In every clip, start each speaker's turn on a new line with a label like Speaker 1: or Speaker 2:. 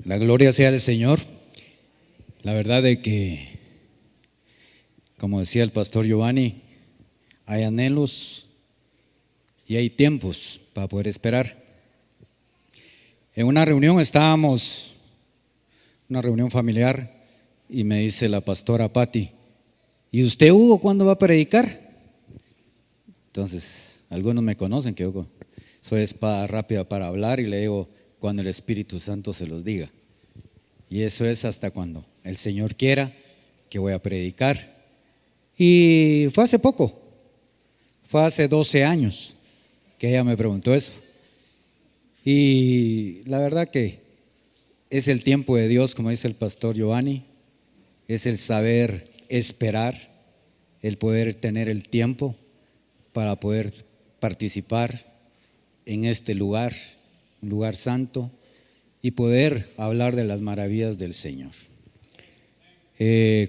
Speaker 1: La gloria sea del Señor. La verdad de que, como decía el pastor Giovanni, hay anhelos y hay tiempos para poder esperar. En una reunión estábamos, una reunión familiar, y me dice la pastora Patti: ¿y usted, Hugo, cuándo va a predicar? Entonces, algunos me conocen que yo soy espada rápida para hablar, y le digo: cuando el Espíritu Santo se los diga. Y eso es hasta cuando el Señor quiera que voy a predicar. Y fue hace poco, fue hace 12 años que ella me preguntó eso. Y la verdad que es el tiempo de Dios, como dice el pastor Giovanni, es el saber esperar, el poder tener el tiempo para poder participar en este lugar, un lugar santo, y poder hablar de las maravillas del Señor.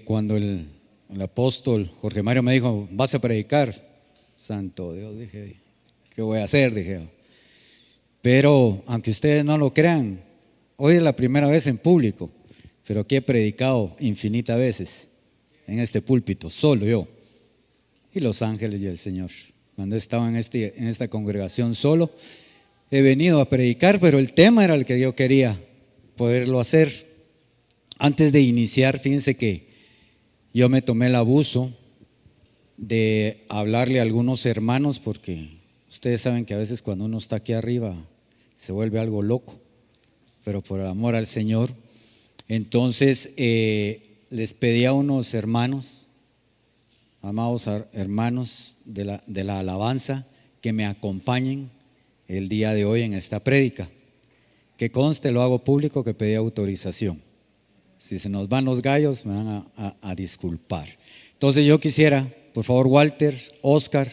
Speaker 1: Cuando el apóstol Jorge Mario me dijo: vas a predicar, santo Dios, dije, ¿qué voy a hacer? Dije, pero aunque ustedes no lo crean, hoy es la primera vez en público, pero aquí he predicado infinitas veces en este púlpito, solo yo y los ángeles y el Señor. Cuando estaba en esta congregación solo, he venido a predicar, pero el tema era el que yo quería poderlo hacer. Antes de iniciar, fíjense que yo me tomé el abuso de hablarle a algunos hermanos, porque ustedes saben que a veces cuando uno está aquí arriba se vuelve algo loco, pero por el amor al Señor. Entonces les pedí a unos hermanos, amados hermanos de la alabanza, que me acompañen el día de hoy en esta prédica. Que conste, lo hago público, que pedí autorización. Si se nos van los gallos, me van a disculpar. Entonces yo quisiera, por favor, Walter, Oscar,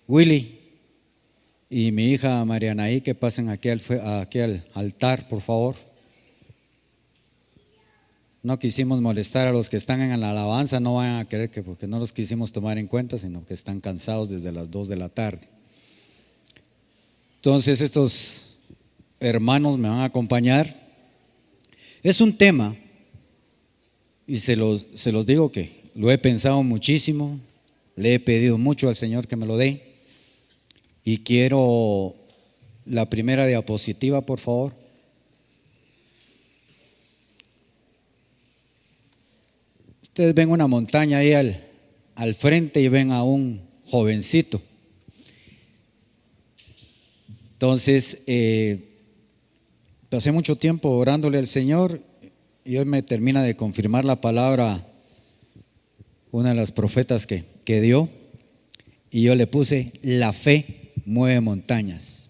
Speaker 1: Willy y mi hija Marianaí, que pasen aquí al altar, por favor. No quisimos molestar a los que están en la alabanza, no van a creer que porque no los quisimos tomar en cuenta, sino que están cansados desde las 2 de la tarde. Entonces estos hermanos me van a acompañar. Es un tema, y se los digo que lo he pensado muchísimo, le he pedido mucho al Señor que me lo dé, y quiero la primera diapositiva, por favor. Ustedes ven una montaña ahí al frente y ven a un jovencito. Entonces, pasé mucho tiempo orándole al Señor, y hoy me termina de confirmar la palabra una de las profetas que dio, y yo le puse: la fe mueve montañas.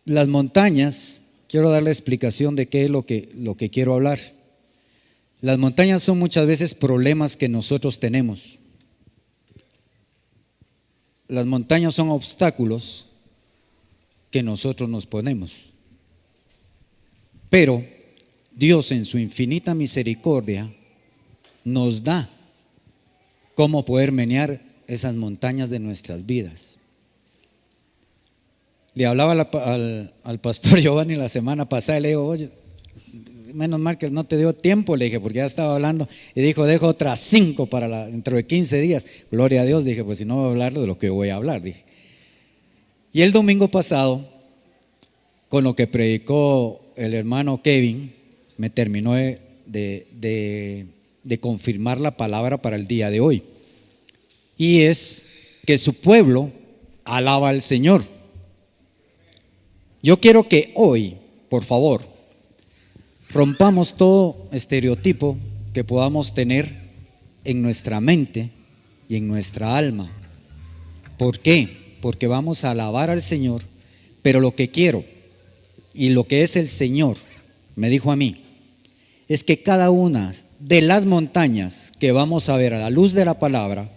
Speaker 1: Las montañas, quiero dar la explicación de qué es lo que quiero hablar. Las montañas son muchas veces problemas que nosotros tenemos. Las montañas son obstáculos que nosotros nos ponemos, pero Dios, en su infinita misericordia, nos da cómo poder menear esas montañas de nuestras vidas. Le hablaba al pastor Giovanni la semana pasada y le digo: oye, menos mal que no te dio tiempo, le dije, porque ya estaba hablando, y dijo: dejo otras 5 para dentro de 15 días. Gloria a Dios, dije, pues si no voy a hablar de lo que voy a hablar, dije. Y el domingo pasado, con lo que predicó el hermano Kevin, me terminó de confirmar la palabra para el día de hoy, y es que su pueblo alaba al Señor. Yo quiero que hoy, por favor, rompamos todo estereotipo que podamos tener en nuestra mente y en nuestra alma. ¿Por qué? Porque vamos a alabar al Señor, pero lo que quiero y lo que es el Señor me dijo a mí es que cada una de las montañas que vamos a ver a la luz de la palabra,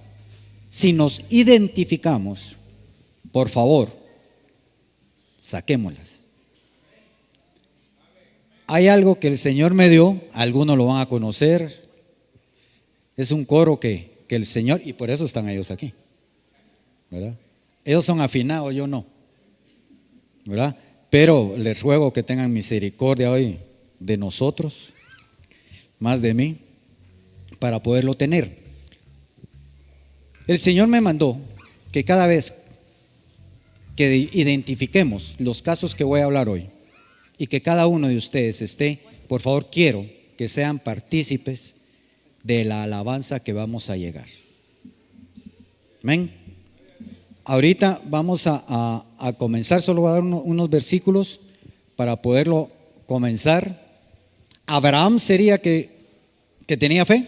Speaker 1: si nos identificamos, por favor, saquémoslas. Hay algo que el Señor me dio, algunos lo van a conocer, es un coro que el Señor, y por eso están ellos aquí, ¿verdad? Ellos son afinados, yo no. ¿verdad? Pero les ruego que tengan misericordia hoy de nosotros, más de mí, para poderlo tener. El Señor me mandó que cada vez que identifiquemos los casos que voy a hablar hoy y que cada uno de ustedes esté, por favor quiero que sean partícipes de la alabanza que vamos a llegar. Amén. Ahorita vamos a comenzar, solo voy a dar unos versículos para poderlo comenzar. Abraham sería que tenía fe.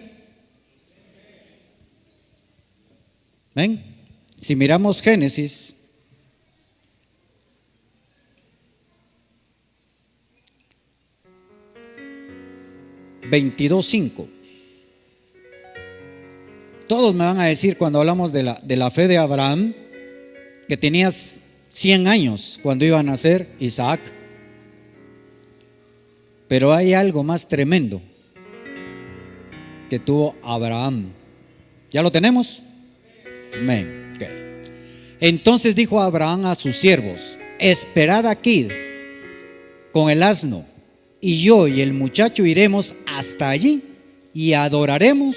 Speaker 1: ¿Ven? Si miramos Génesis 22:5. Todos me van a decir cuando hablamos de la fe de Abraham que tenías 100 años cuando iba a nacer Isaac. Pero hay algo más tremendo que tuvo Abraham. ¿Ya lo tenemos? Amén. Okay. Entonces dijo Abraham a sus siervos: esperad aquí con el asno, y yo y el muchacho iremos hasta allí y adoraremos.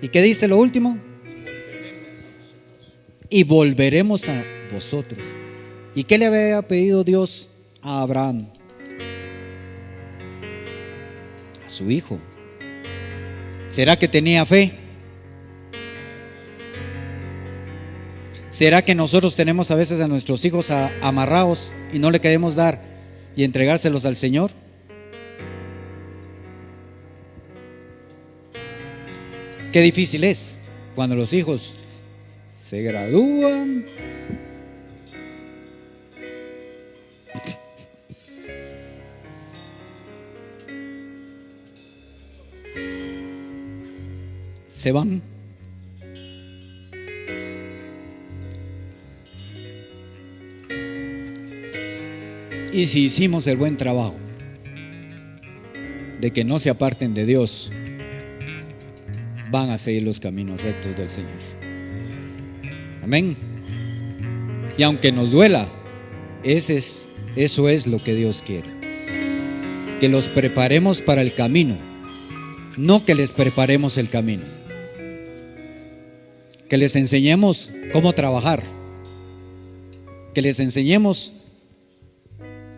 Speaker 1: ¿Y qué dice lo último? Y volveremos a vosotros. ¿Y qué le había pedido Dios a Abraham? A su hijo. ¿Será que tenía fe? ¿Será que nosotros tenemos a veces a nuestros hijos amarrados y no le queremos dar y entregárselos al Señor? Qué difícil es cuando los hijos se gradúan, se van. Y si hicimos el buen trabajo de que no se aparten de Dios, van a seguir los caminos rectos del Señor. Amén. Y aunque nos duela, eso es lo que Dios quiere. Que los preparemos para el camino, no que les preparemos el camino. Que les enseñemos cómo trabajar, que les enseñemos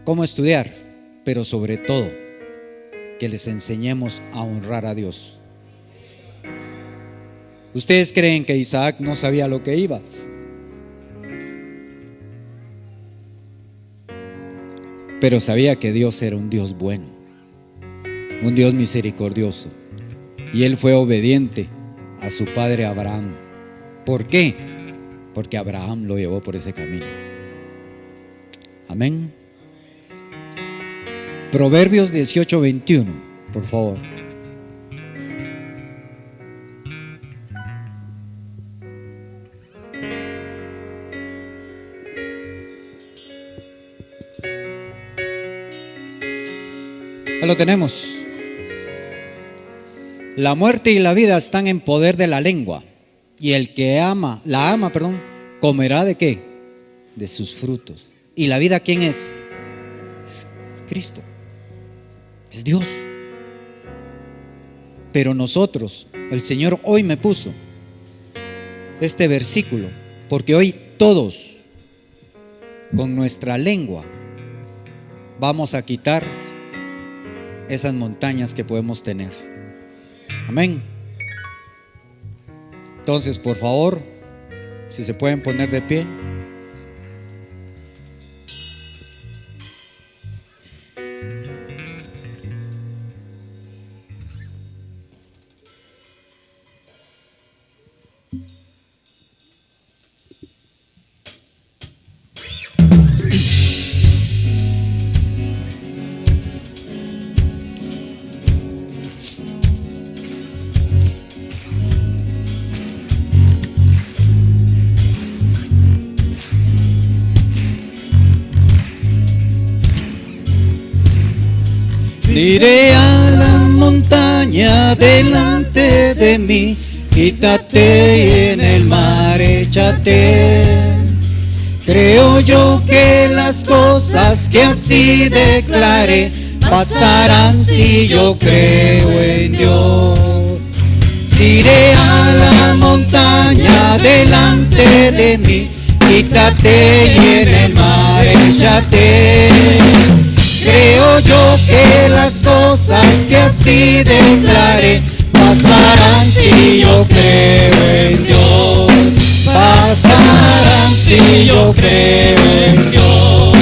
Speaker 1: cómo estudiar, pero sobre todo que les enseñemos a honrar a Dios. ¿Ustedes creen que Isaac no sabía lo que iba? Pero sabía que Dios era un Dios bueno, un Dios misericordioso, y él fue obediente a su padre Abraham. ¿Por qué? Porque Abraham lo llevó por ese camino. Amén. Proverbios 18:21, por favor. Ya lo tenemos. La muerte y la vida están en poder de la lengua, y el que la ama, comerá ¿de qué? De sus frutos. ¿Y la vida quién es? Es Cristo, es Dios. Pero nosotros, el Señor hoy me puso este versículo, porque hoy todos con nuestra lengua vamos a quitar esas montañas que podemos tener. Amén. Entonces, por favor, si se pueden poner de pie. Diré a la montaña delante de mí, quítate, y en el mar échate. Creo yo que las cosas que así declaré pasarán si yo creo en Dios. Diré a la montaña delante de mí, quítate y en el mar échate. Creo yo que las cosas que así declaré pasarán si yo creo en Dios. Pasarán si yo creo en Dios.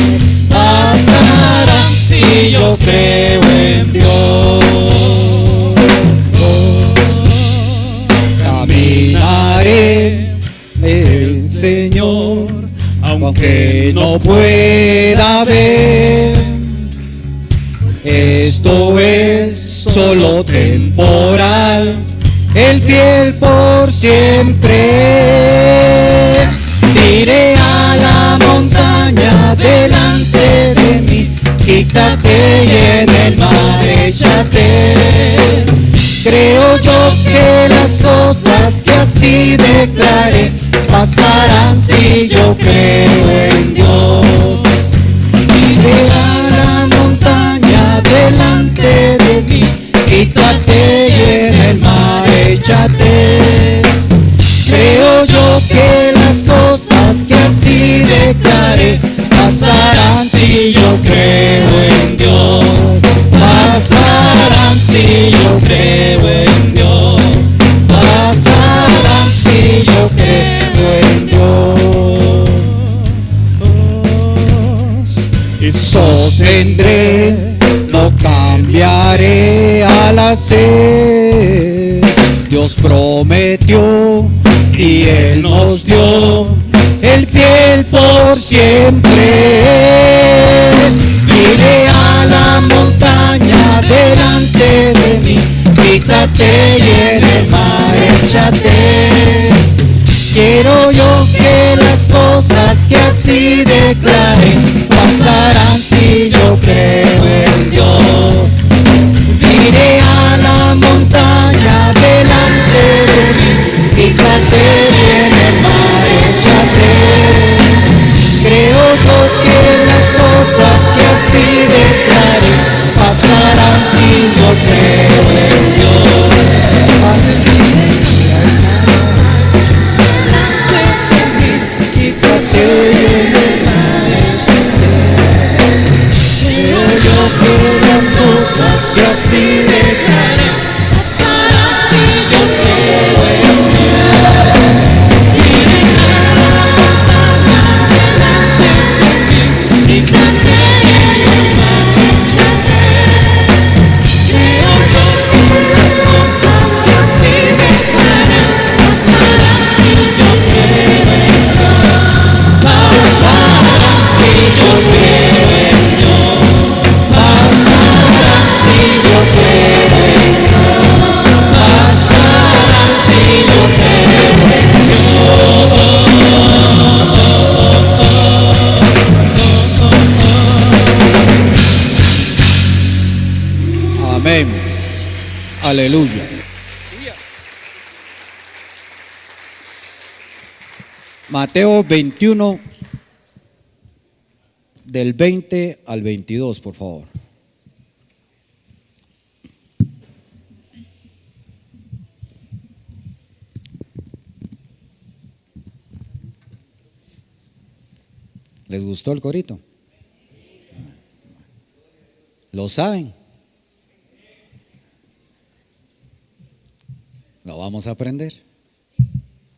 Speaker 1: Pasarán si yo creo en Dios. Caminaré el Señor, aunque no pueda ver. Esto es solo temporal, el fiel por siempre. Diré a la montaña delante de mí, quítate y en el mar échate. Creo yo que las cosas que así declaré pasarán si yo creo en Dios. Diré a la montaña delante de mí, quítate y en el mar échate. Creo yo que las cosas que así declaré pasarán si yo creo en Dios. Pasarán si yo creo en Dios. Pasarán si yo creo en Dios. Y sostendré, no cambiaré al hacer. Dios prometió y Él nos dio, el fiel por siempre. Diré a la montaña delante de mí, quítate y en el mar échate. Quiero yo que las cosas que así declaré pasarán si yo creo en Dios. Diré a la montaña delante de mí, quítate y en el mar échate. Creo yo que las cosas que así declaré pasarán si yo creo en Dios. Quítate y en el mar échate. Creo yo que las cosas que así declaré pasarán si yo creo en Dios. Quítate y en el mar échate. Creo yo que las cosas que así declaré pasarán si yo creo en Dios. Pasarán si yo creo en Dios. Pasarán si yo creo en Dios. Pasarán si yo creo en Dios. Amén. Aleluya. Mateo 21, del 20 al 22, por favor. ¿Les gustó el corito? ¿Lo saben? Lo vamos a aprender.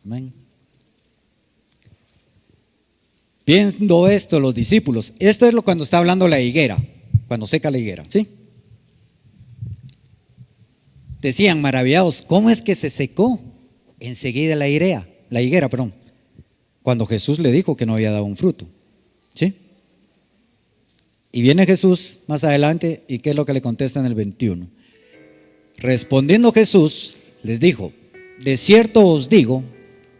Speaker 1: Amén. Viendo esto los discípulos, esto es lo cuando está hablando la higuera, cuando seca la higuera, ¿sí? Decían maravillados, ¿cómo es que se secó enseguida la higuera, perdón, cuando Jesús le dijo que no había dado un fruto, ¿sí? Y viene Jesús más adelante, ¿y qué es lo que le contesta en el 21? Respondiendo Jesús, les dijo, de cierto os digo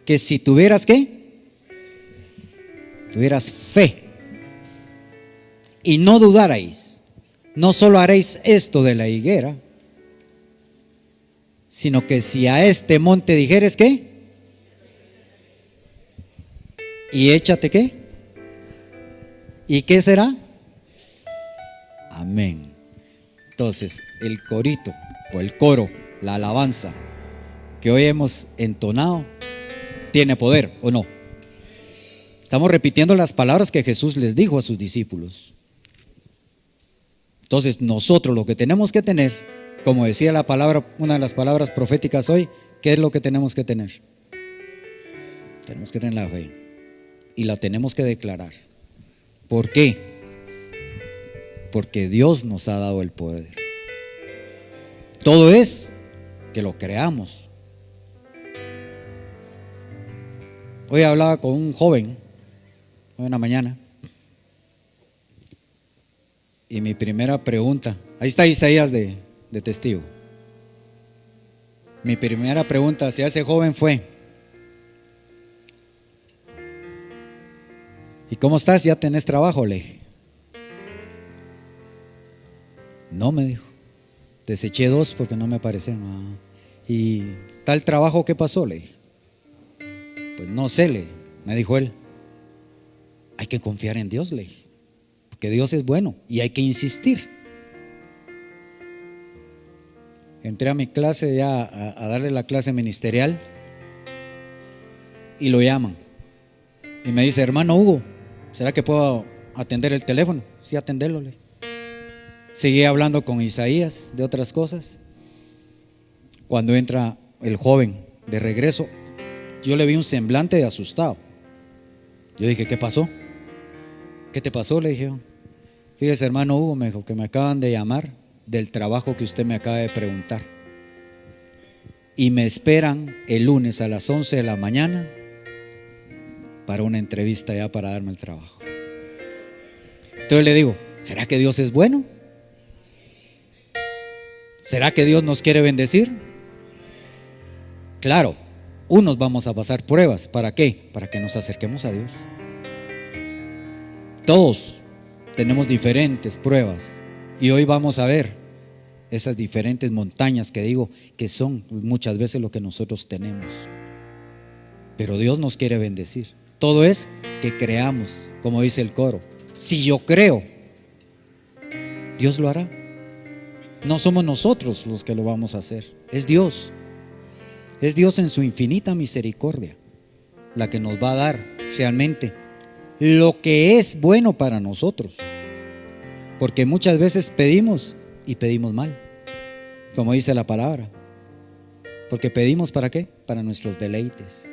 Speaker 1: que si tuvieras ¿qué? Tuvieras fe y no dudarais, no solo haréis esto de la higuera, sino que si a este monte dijeres ¿qué? Y échate ¿qué? ¿Y qué será? Amén. Entonces, el corito o el coro, la alabanza que hoy hemos entonado, ¿tiene poder o no? Estamos repitiendo las palabras que Jesús les dijo a sus discípulos. Entonces, nosotros lo que tenemos que tener, como decía la palabra, una de las palabras proféticas hoy, ¿qué es lo que tenemos que tener? Tenemos que tener la fe y la tenemos que declarar. ¿Por qué? Porque Dios nos ha dado el poder. Todo es que lo creamos. Hoy hablaba con un joven, hoy en la mañana, y mi primera pregunta, ahí está Isaías de testigo. Mi primera pregunta hacia ese joven fue: ¿y cómo estás? ¿Ya tenés trabajo? Le dije. No, me dijo. Deseché 2 porque no me parecieron. ¿Y tal trabajo qué pasó? Le dije. Pues no sé, me dijo él. Hay que confiar en Dios, le dije, porque Dios es bueno y hay que insistir. Entré a mi clase ya a darle la clase ministerial y lo llaman y me dice: hermano Hugo, ¿será que puedo atender el teléfono? Sí, atenderlo. Seguí hablando con Isaías de otras cosas. Cuando entra el joven de regreso, yo le vi un semblante de asustado. Yo dije: ¿qué pasó? ¿Qué te pasó? Le dije. Fíjese, hermano Hugo, me dijo que me acaban de llamar del trabajo que usted me acaba de preguntar y me esperan el lunes a las 11 de la mañana para una entrevista ya para darme el trabajo. Entonces le digo: ¿será que Dios es bueno? ¿Será que Dios nos quiere bendecir? Claro, unos vamos a pasar pruebas. ¿Para qué? Para que nos acerquemos a Dios. Todos tenemos diferentes pruebas y hoy vamos a ver esas diferentes montañas que digo que son muchas veces lo que nosotros tenemos. Pero Dios nos quiere bendecir. Todo es que creamos, como dice el coro. Si yo creo, Dios lo hará. No somos nosotros los que lo vamos a hacer, es Dios. Es Dios en su infinita misericordia la que nos va a dar realmente lo que es bueno para nosotros. Porque muchas veces pedimos y pedimos mal, como dice la palabra. Porque pedimos ¿para qué? Para nuestros deleites.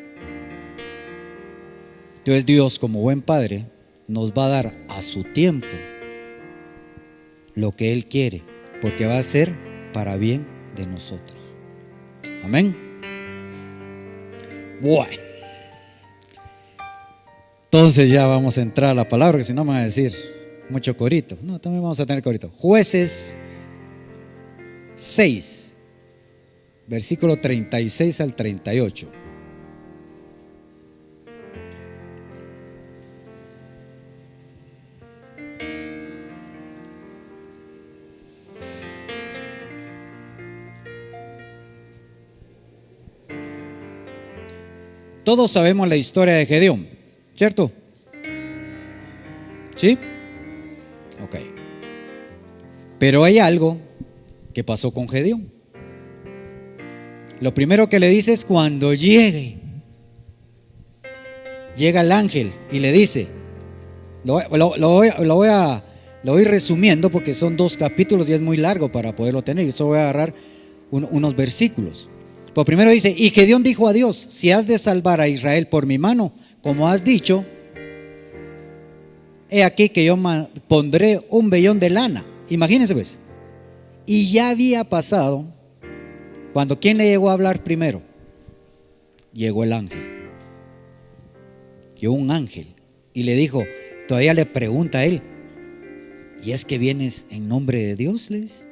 Speaker 1: Entonces Dios, como buen Padre, nos va a dar a su tiempo lo que Él quiere, porque va a ser para bien de nosotros. Amén. Bueno, entonces ya vamos a entrar a la palabra, que si no me van a decir mucho corito. No, también vamos a tener corito. Jueces 6, versículo 36 al 38. Todos sabemos la historia de Gedeón, ¿cierto? ¿Sí? Ok. Pero hay algo que pasó con Gedeón. Lo primero que le dice es: cuando llega el ángel y le dice, lo voy resumiendo porque son 2 capítulos y es muy largo para poderlo tener. Yo solo voy a agarrar unos versículos. Pues primero dice: y Gedeón dijo a Dios: si has de salvar a Israel por mi mano, como has dicho, he aquí que yo pondré un vellón de lana. Imagínense pues. Y ya había pasado cuando ¿quién le llegó a hablar primero? Llegó el ángel. Llegó un ángel y le dijo, todavía le pregunta a él: ¿y es que vienes en nombre de Dios? Le dice.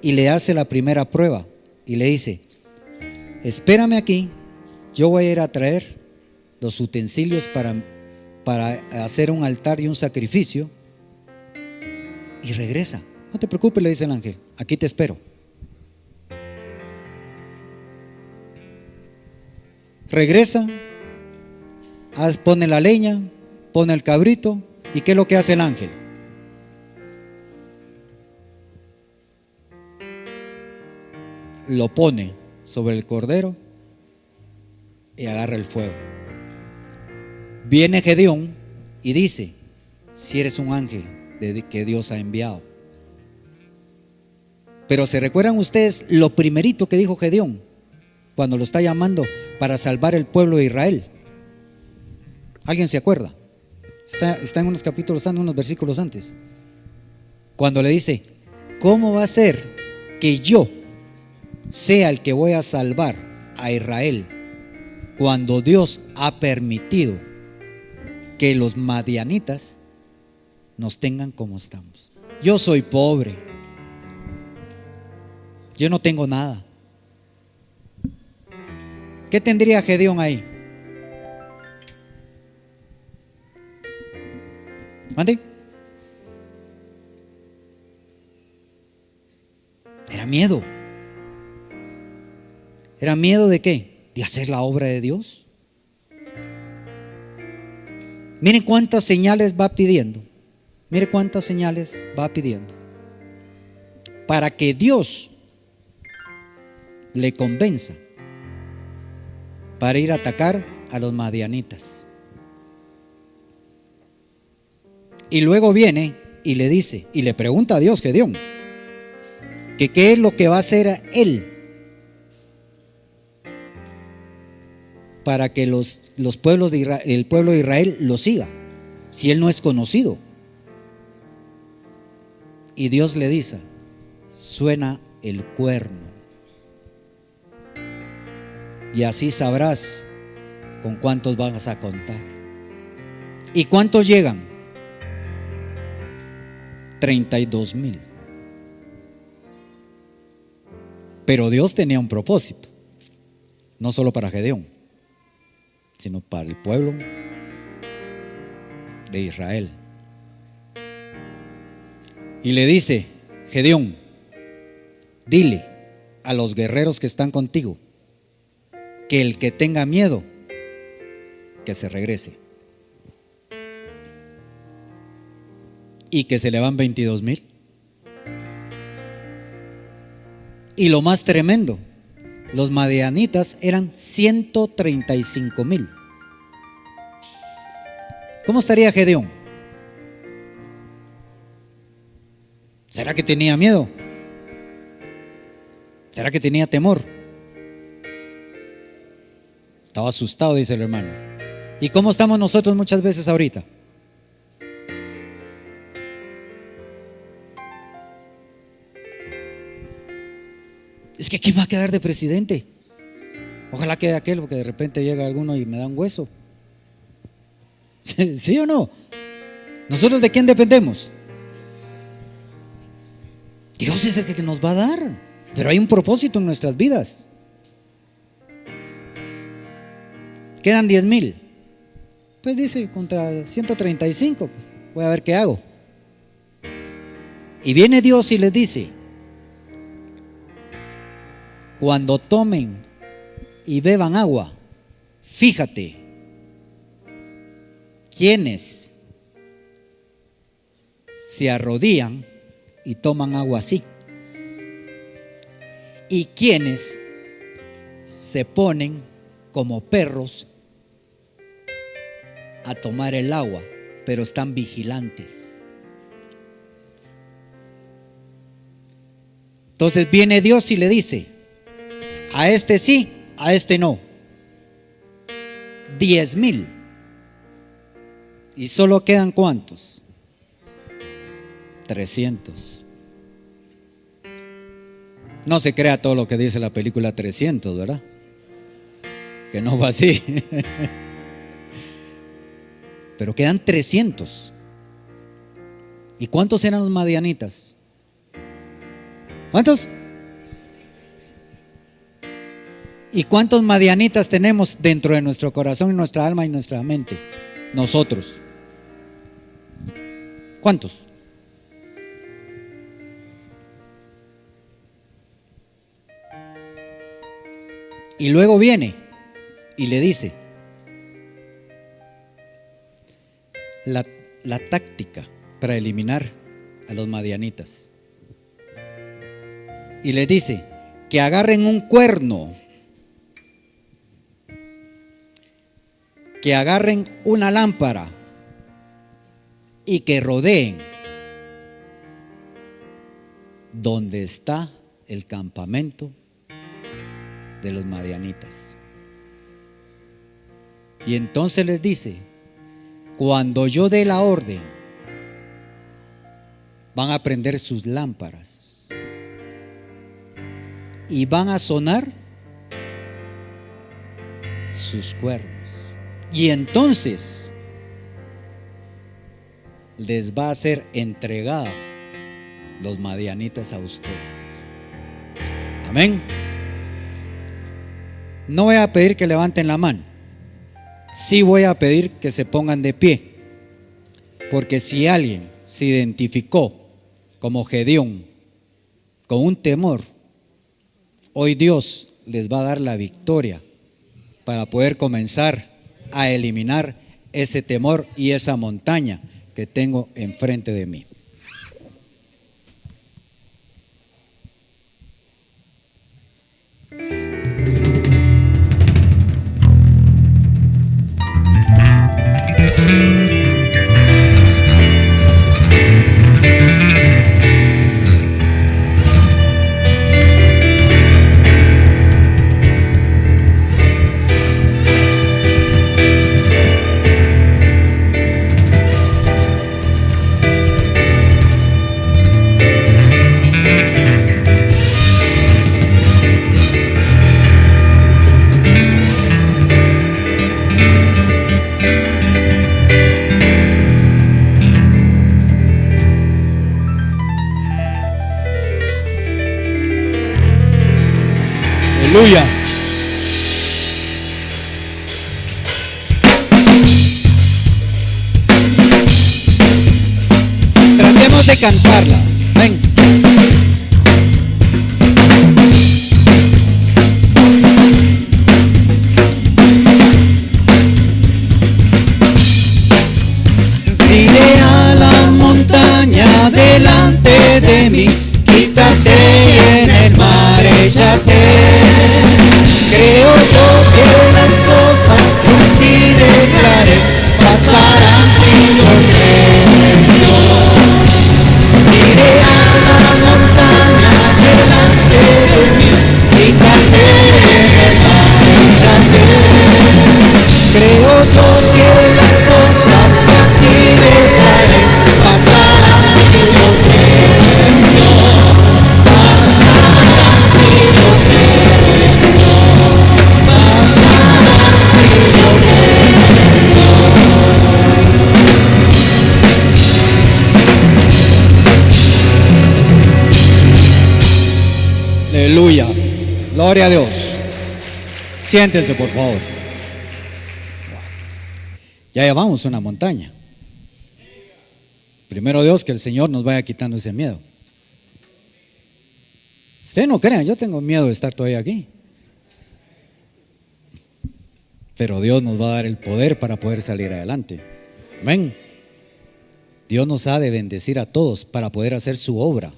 Speaker 1: Y le hace la primera prueba y le dice: espérame aquí, yo voy a ir a traer los utensilios para hacer un altar y un sacrificio, y regresa. No te preocupes, le dice el ángel, aquí te espero. Regresa, pone la leña, pone el cabrito, ¿y qué es lo que hace el ángel? Lo pone sobre el cordero y agarra el fuego. Viene Gedeón y dice: si eres un ángel que Dios ha enviado. Pero ¿se recuerdan ustedes lo primerito que dijo Gedeón cuando lo está llamando para salvar el pueblo de Israel? ¿Alguien se acuerda? Está en unos capítulos antes, unos versículos antes, cuando le dice: ¿cómo va a ser que yo sea el que voy a salvar a Israel cuando Dios ha permitido que los madianitas nos tengan como estamos? Yo soy pobre, yo no tengo nada. ¿Qué tendría Gedeón ahí? ¿Mande? Era miedo. ¿Era miedo de qué? De hacer la obra de Dios. Miren cuántas señales va pidiendo. Miren cuántas señales va pidiendo para que Dios le convenza para ir a atacar a los madianitas. Y luego viene y le dice, y le pregunta a Dios, Gedeón, que qué es lo que va a hacer él para que los pueblos de Israel, el pueblo de Israel lo siga, si él no es conocido. Y Dios le dice: suena el cuerno, y así sabrás con cuántos vas a contar. ¿Y cuántos llegan? 32,000. Pero Dios tenía un propósito, no solo para Gedeón, sino para el pueblo de Israel. Y le dice: Gedeón, dile a los guerreros que están contigo que el que tenga miedo, que se regrese. Y que se le van 22,000. Y lo más tremendo, los madianitas eran 135,000. ¿Cómo estaría Gedeón? ¿Será que tenía miedo? ¿Será que tenía temor? Estaba asustado, dice el hermano. ¿Y cómo estamos nosotros muchas veces ahorita? Es que ¿quién va a quedar de presidente? Ojalá quede aquel, porque de repente llega alguno y me da un hueso. ¿Sí o no? ¿Nosotros de quién dependemos? Dios es el que nos va a dar, pero hay un propósito en nuestras vidas. Quedan 10,000. Pues dice, contra 135, pues voy a ver qué hago. Y viene Dios y les dice: cuando tomen y beban agua, fíjate quiénes se arrodillan y toman agua así, y quienes se ponen como perros a tomar el agua, pero están vigilantes. Entonces viene Dios y le dice: a este sí, a este no. 10,000. ¿Y solo quedan cuántos? 300. No se crea todo lo que dice la película 300, ¿verdad? Que no va así. Pero quedan 300. ¿Y cuántos eran los madianitas? ¿Cuántos? ¿Y cuántos madianitas tenemos dentro de nuestro corazón, nuestra alma y nuestra mente? Nosotros. ¿Cuántos? Y luego viene y le dice: la táctica para eliminar a los madianitas. Y les dice que agarren un cuerno, que agarren una lámpara y que rodeen donde está el campamento de los madianitas. Y entonces les dice: cuando yo dé la orden, van a prender sus lámparas y van a sonar sus cuernos. Y entonces les va a ser entregado los madianitas a ustedes. Amén. No voy a pedir que levanten la mano. Sí voy a pedir que se pongan de pie. Porque si alguien se identificó como Gedeón con un temor, hoy Dios les va a dar la victoria para poder comenzar a eliminar ese temor y esa montaña que tengo enfrente de mí. Aleluya. Tratemos de cantarla. Ven. Diré a la montaña delante de mí, quítate, y en el mar échate. Creo yo que las cosas que así declaré pasarán si lo creo. Diré a la montaña delante de mí, quítate, en el mar échate. Creo yo que las cosas que así declaré pasarán si lo creo. Pasarán si lo creo. Aleluya, gloria a Dios. Siéntense, por favor. Ya llevamos una montaña. Primero Dios, que el Señor nos vaya quitando ese miedo. Ustedes no crean, yo tengo miedo de estar todavía aquí. Pero Dios nos va a dar el poder para poder salir adelante. Amén. Dios nos ha de bendecir a todos para poder hacer su obra,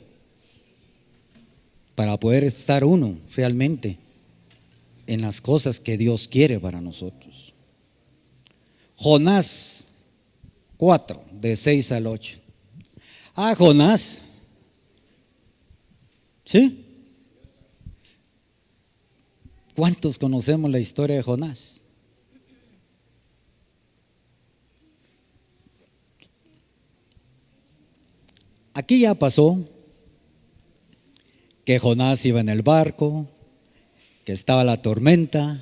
Speaker 1: para poder estar uno realmente en las cosas que Dios quiere para nosotros. Jonás 4, de 6 al 8. Jonás. ¿Sí? ¿Cuántos conocemos la historia de Jonás? Aquí ya pasó que Jonás iba en el barco, que estaba la tormenta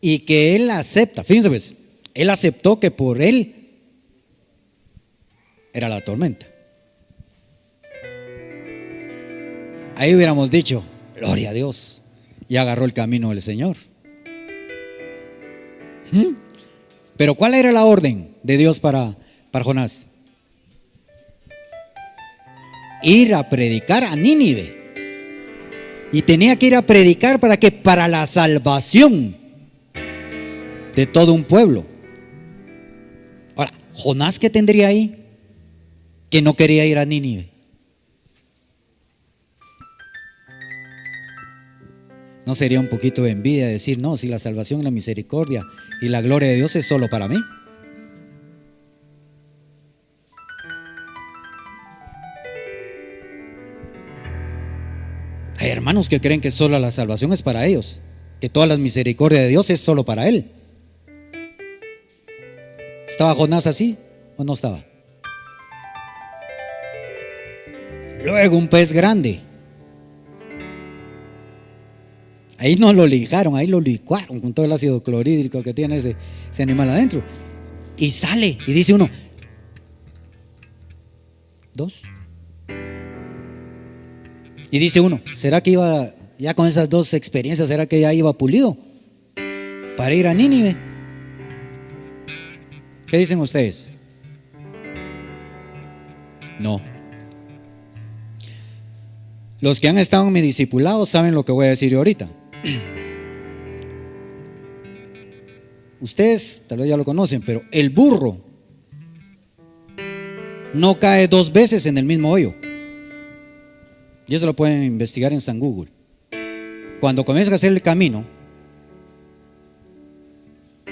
Speaker 1: y que él acepta, fíjense pues, él aceptó que por él era la tormenta. Ahí hubiéramos dicho, gloria a Dios, y agarró el camino del Señor. Pero ¿cuál era la orden de Dios para Jonás? Ir a predicar a Nínive. Y tenía que ir a predicar ¿para qué? Para la salvación de todo un pueblo. Ahora, Jonás, ¿qué tendría ahí? Que no quería ir a Nínive. ¿No sería un poquito de envidia decir, no, si la salvación, la misericordia y la gloria de Dios es solo para mí? Hay hermanos que creen que solo la salvación es para ellos, que toda la misericordia de Dios es solo para él. ¿Estaba Jonás así o no estaba? Luego un pez grande. Ahí no lo lijaron, ahí lo licuaron con todo el ácido clorhídrico que tiene ese animal adentro. Y sale y dice uno, 2. Y dice uno, ¿será que iba, ya con esas 2 experiencias, será que ya iba pulido para ir a Nínive? ¿Qué dicen ustedes? No. Los que han estado en mi discipulado saben lo que voy a decir yo ahorita. Ustedes tal vez ya lo conocen, pero el burro no cae 2 veces en el mismo hoyo. Y eso lo pueden investigar en San Google. Cuando comienza a hacer el camino,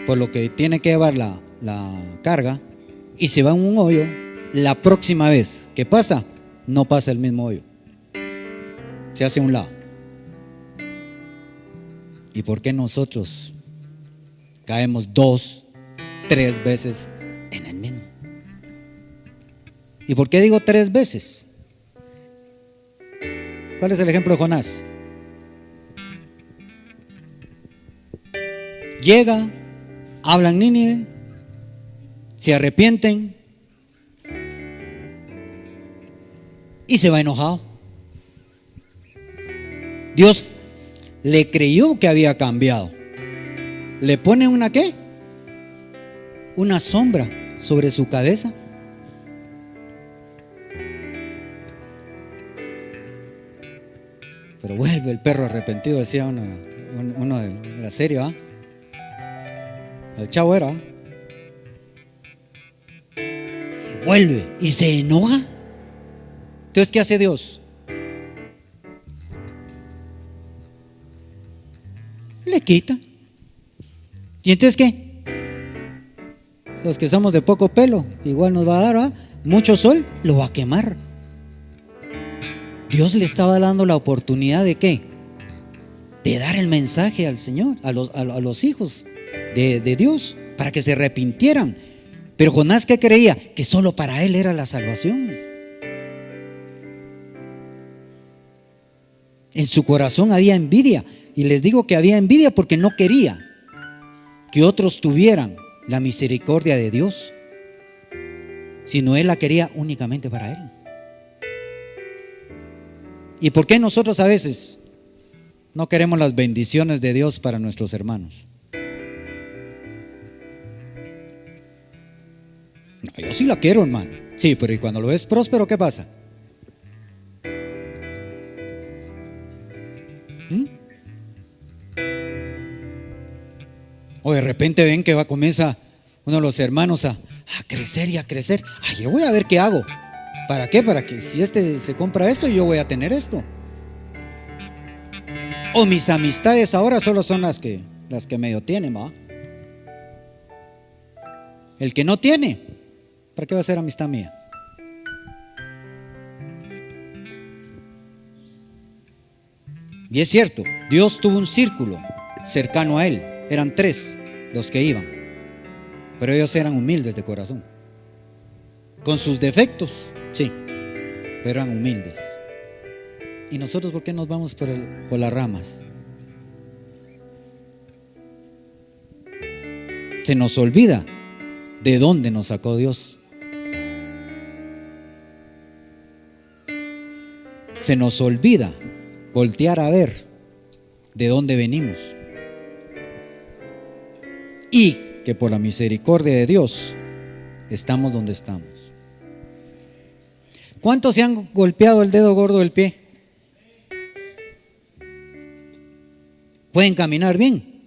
Speaker 1: por lo que tiene que llevar la carga, y se va en un hoyo, la próxima vez que pasa, no pasa el mismo hoyo, se hace a un lado. ¿Y por qué nosotros caemos 2, 3 veces en el mismo? ¿Y por qué digo 3 veces? ¿Cuál es el ejemplo de Jonás? Llega, hablan Nínive, se arrepienten y se va enojado. Dios le creyó que había cambiado. Le pone una ¿qué? Una sombra sobre su cabeza. Pero vuelve el perro arrepentido, decía uno de la serie, ¿ah? El chavo era, ¿ah? Y vuelve y se enoja. Entonces, ¿qué hace Dios? Le quita. ¿Y entonces qué? Los que somos de poco pelo, igual nos va a dar, ¿ah? Mucho sol, lo va a quemar. Dios le estaba dando la oportunidad de ¿qué? De dar el mensaje al Señor, a los hijos de Dios, para que se arrepintieran. Pero Jonás, ¿qué creía? Que solo para él era la salvación. En su corazón había envidia. Y les digo que había envidia porque no quería que otros tuvieran la misericordia de Dios, sino él la quería únicamente para él. ¿Y por qué nosotros a veces no queremos las bendiciones de Dios para nuestros hermanos? No, yo sí la quiero, hermano. Sí, pero ¿y cuando lo ves próspero, qué pasa? O de repente ven que comienza uno de los hermanos a crecer y a crecer. Ay, yo voy a ver qué hago. ¿Para qué? Para que si este se compra esto, yo voy a tener esto. O mis amistades ahora solo son las que medio tienen, ¿va? El que no tiene, ¿para qué va a ser amistad mía? Y es cierto, Dios tuvo un círculo cercano a él. Eran 3 los que iban, pero ellos eran humildes de corazón, con sus defectos, sí, pero eran humildes. ¿Y nosotros por qué nos vamos por las ramas? Se nos olvida de dónde nos sacó Dios. Se nos olvida voltear a ver de dónde venimos. Y que por la misericordia de Dios estamos donde estamos. ¿Cuántos se han golpeado el dedo gordo del pie? ¿Pueden caminar bien?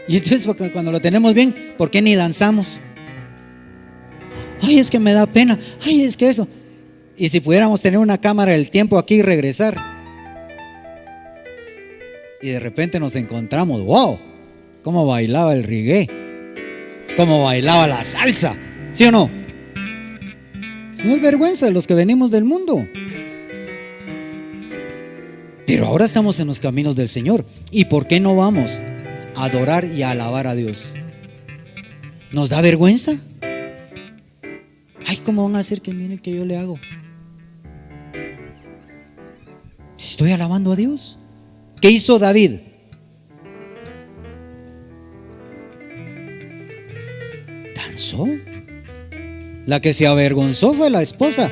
Speaker 1: Y entonces cuando lo tenemos bien, ¿por qué ni danzamos? ay, es que me da pena, ay, es que eso. Y si pudiéramos tener una cámara del tiempo aquí y regresar, y de repente nos encontramos, wow, cómo bailaba el reggae, cómo bailaba la salsa, ¿sí o no? No es vergüenza de los que venimos del mundo. Pero ahora estamos en los caminos del Señor. ¿Y por qué no vamos a adorar y a alabar a Dios? ¿Nos da vergüenza? Ay, ¿cómo van a hacer que miren que yo le hago? Si estoy alabando a Dios. ¿Qué hizo David? Danzó. La que se avergonzó fue la esposa.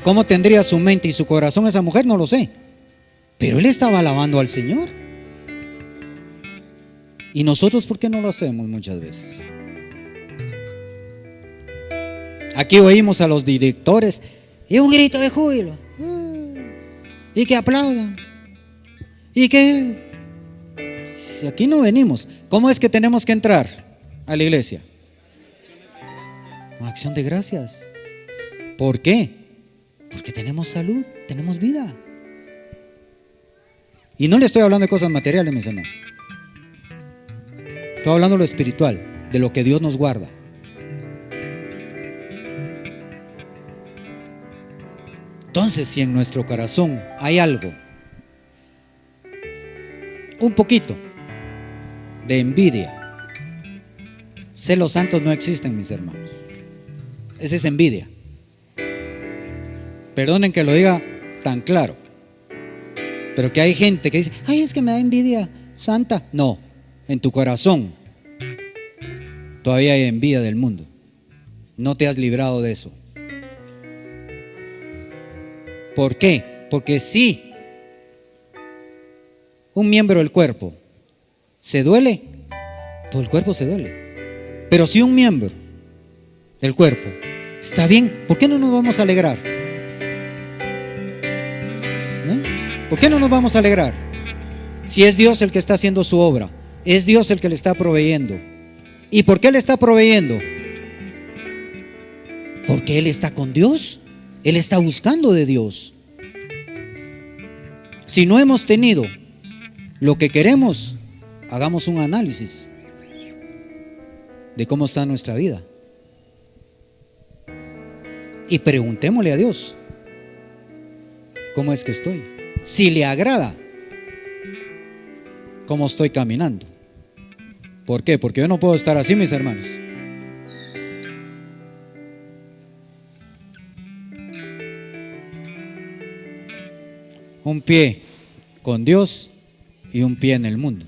Speaker 1: ¿Cómo tendría su mente y su corazón esa mujer? No lo sé. Pero él estaba alabando al Señor. ¿Y nosotros por qué no lo hacemos muchas veces? Aquí oímos a los directores y un grito de júbilo. Y que aplaudan. Y que si aquí no venimos, ¿cómo es que tenemos que entrar a la iglesia? Con acción de gracias. ¿Por qué? Porque tenemos salud, tenemos vida. Y no le estoy hablando de cosas materiales, mis hermanos. Estoy hablando de lo espiritual, de lo que Dios nos guarda. Entonces, si en nuestro corazón hay algo, un poquito de envidia, celos santos no existen, mis hermanos. Esa es envidia. Perdonen que lo diga tan claro, pero que hay gente que dice, ay, es que me da envidia santa. No, en tu corazón todavía hay envidia del mundo. No te has librado de eso. ¿Por qué? Porque si un miembro del cuerpo se duele, todo el cuerpo se duele. Pero si un miembro del cuerpo está bien, ¿por qué no nos vamos a alegrar? ¿No? ¿Por qué no nos vamos a alegrar? Si es Dios el que está haciendo su obra, es Dios el que le está proveyendo. ¿Y por qué le está proveyendo? Porque Él está con Dios. Él está buscando de Dios. Si no hemos tenido lo que queremos, hagamos un análisis de cómo está nuestra vida y preguntémosle a Dios cómo es que estoy. Si le agrada cómo estoy caminando. ¿Por qué? Porque yo no puedo estar así, mis hermanos. Un pie con Dios y un pie en el mundo.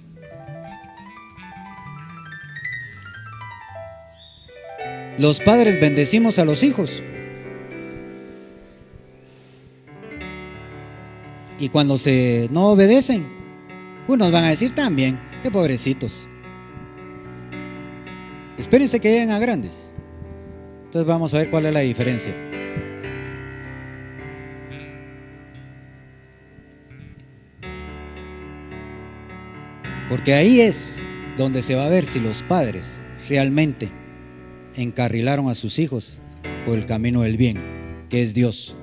Speaker 1: Los padres bendecimos a los hijos. Y cuando no obedecen, unos van a decir también, qué pobrecitos. Espérense que lleguen a grandes. Entonces vamos a ver cuál es la diferencia. Porque ahí es donde se va a ver si los padres realmente encarrilaron a sus hijos por el camino del bien, que es Dios.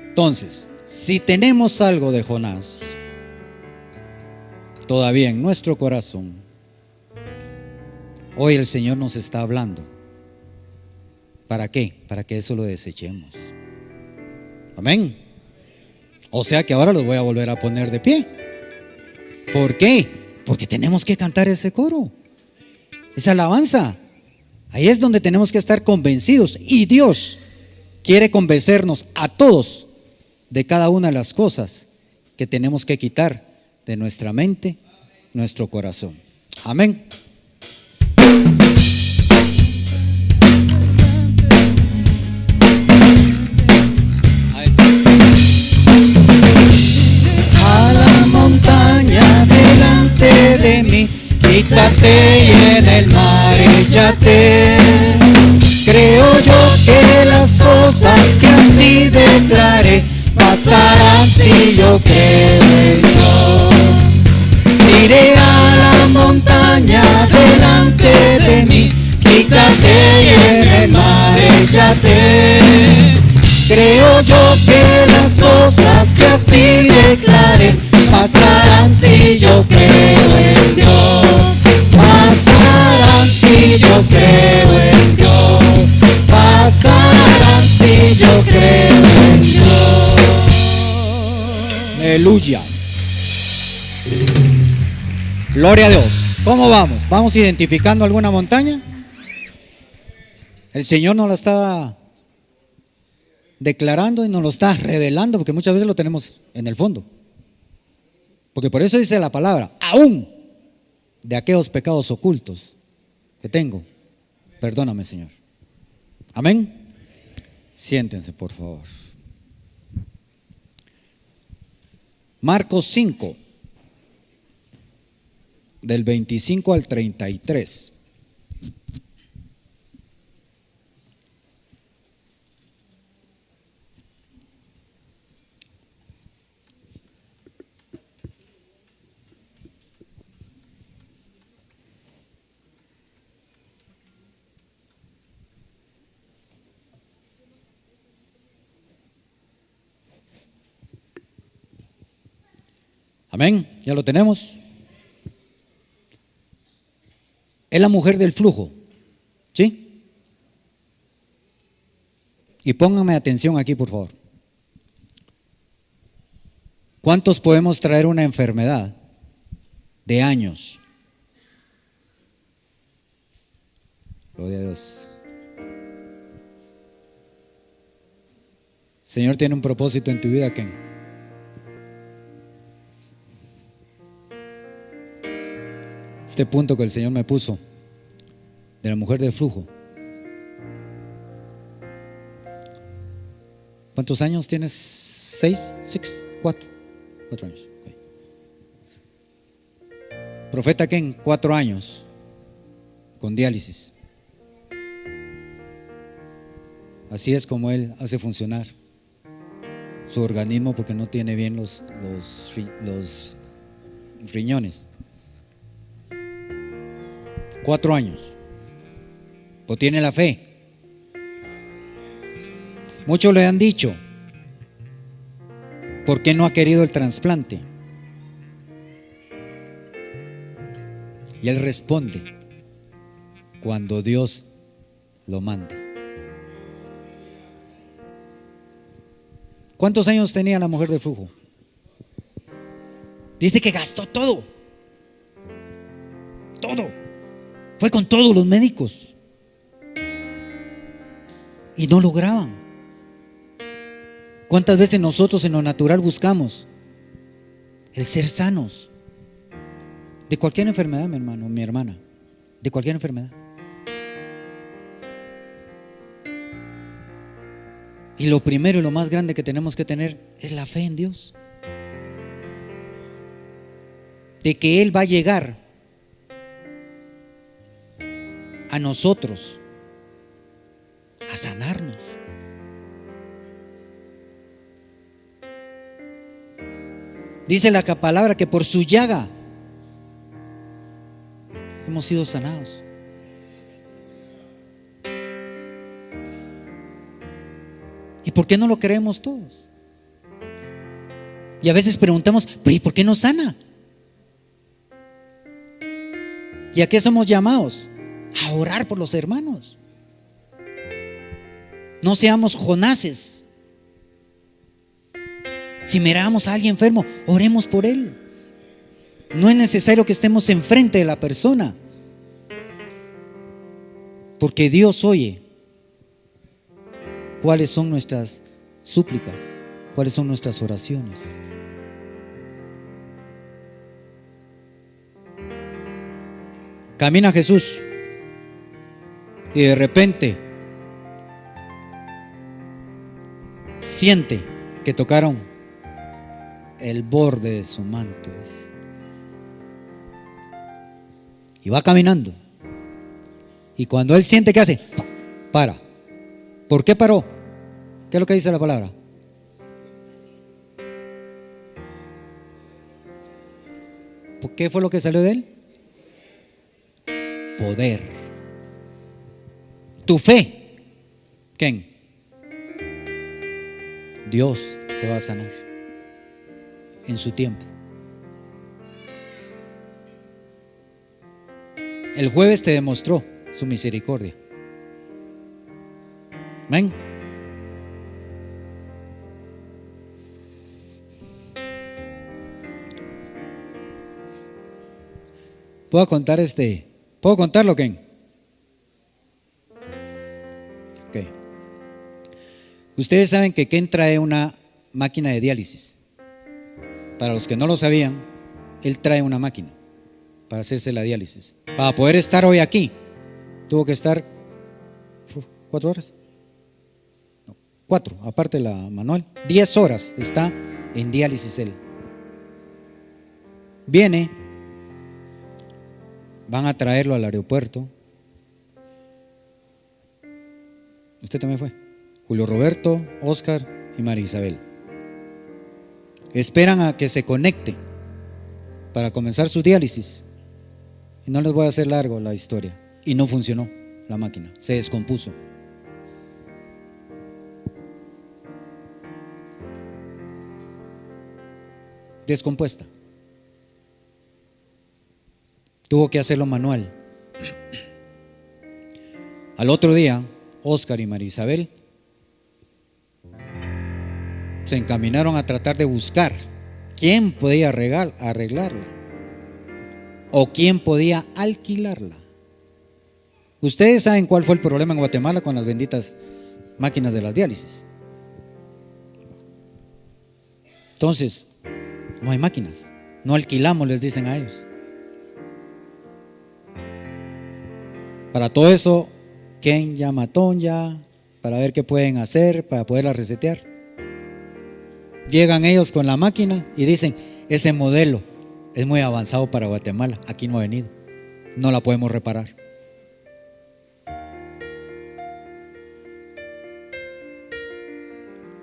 Speaker 1: Entonces, si tenemos algo de Jonás todavía en nuestro corazón, hoy el Señor nos está hablando. ¿Para qué? Para que eso lo desechemos. Amén. O sea que ahora los voy a volver a poner de pie. ¿Por qué? Porque tenemos que cantar ese coro, esa alabanza. Ahí es donde tenemos que estar convencidos. Y Dios quiere convencernos a todos de cada una de las cosas que tenemos que quitar de nuestra mente, nuestro corazón. Amén. A la montaña delante de mí, quítate y en el mar échate. Creo yo que las cosas que así declaré pasarán si yo creo en Dios. Iré a la montaña montaña delante de mí, quítate y en el mar échate. Creo yo que las cosas que así declaré pasarán si yo creo en Dios. Pasarán si yo creo en Dios. Pasarán si yo creo en Dios. Aleluya. Gloria a Dios. ¿Cómo vamos? ¿Vamos identificando alguna montaña? El Señor nos la está declarando y nos lo está revelando, porque muchas veces lo tenemos en el fondo. Porque por eso dice la palabra, aún de aquellos pecados ocultos que tengo, perdóname, Señor. Amén. Siéntense, por favor. Marcos 5, del 25 al 33. Amén, ya lo tenemos. Es la mujer del flujo, ¿sí? Y pónganme atención aquí, por favor. ¿Cuántos podemos traer una enfermedad de años? Gloria a Dios. El Señor tiene un propósito en tu vida, Ken. Este punto que el Señor me puso de la mujer del flujo. ¿Cuántos años tienes? 6, 4 años. Okay. Profeta Ken, 4 años con diálisis. Así es como él hace funcionar su organismo, porque no tiene bien los riñones. 4 años. Pues tiene la fe. Muchos le han dicho, ¿por qué no ha querido el trasplante? Y él responde, cuando Dios lo mande. ¿Cuántos años tenía la mujer del flujo? Dice que gastó todo. Todo. Fue con todos los médicos y no lograban. ¿Cuántas veces nosotros en lo natural buscamos el ser sanos de cualquier enfermedad, mi hermano, mi hermana, de cualquier enfermedad? Y lo primero y lo más grande que tenemos que tener es la fe en Dios, de que Él va a llegar a nosotros a sanarnos. Dice la palabra que por su llaga hemos sido sanados. ¿Y por qué no lo creemos todos? Y a veces preguntamos, ¿y por qué no sana? ¿Y a qué somos llamados? A orar por los hermanos. No seamos Jonases. Si miramos a alguien enfermo, oremos por él. No es necesario que estemos enfrente de la persona, porque Dios oye cuáles son nuestras súplicas, cuáles son nuestras oraciones. Camina Jesús y de repente siente que tocaron el borde de su manto y va caminando, y cuando él siente que hace, para. ¿Por qué paró? ¿Qué es lo que dice la palabra? ¿Por qué fue lo que salió de él? poder. Tu fe, ¿quién? Dios te va a sanar en su tiempo. El jueves te demostró su misericordia. Amén. ¿Puedo contarlo, Ken? Ok. Ustedes saben que Ken trae una máquina de diálisis. Para los que no lo sabían, él trae una máquina para hacerse la diálisis. Para poder estar hoy aquí, tuvo que estar 4 horas. No, 4, aparte de la manual. 10 horas está en diálisis él. Viene. Van a traerlo al aeropuerto. Usted también fue. Julio Roberto, Oscar y María Isabel. Esperan a que se conecte para comenzar su diálisis. Y no les voy a hacer largo la historia. Y no funcionó la máquina, se descompuso. Descompuesta. Tuvo que hacerlo manual. Al otro día, Oscar y María Isabel se encaminaron a tratar de buscar quién podía arreglarla o quién podía alquilarla. Ustedes saben cuál fue el problema en Guatemala con las benditas máquinas de las diálisis. Entonces, no hay máquinas, no alquilamos, les dicen a ellos. Para todo eso, Ken llama a Tonya para ver qué pueden hacer para poderla resetear. Llegan ellos con la máquina y dicen: ese modelo es muy avanzado para Guatemala, aquí no ha venido, no la podemos reparar.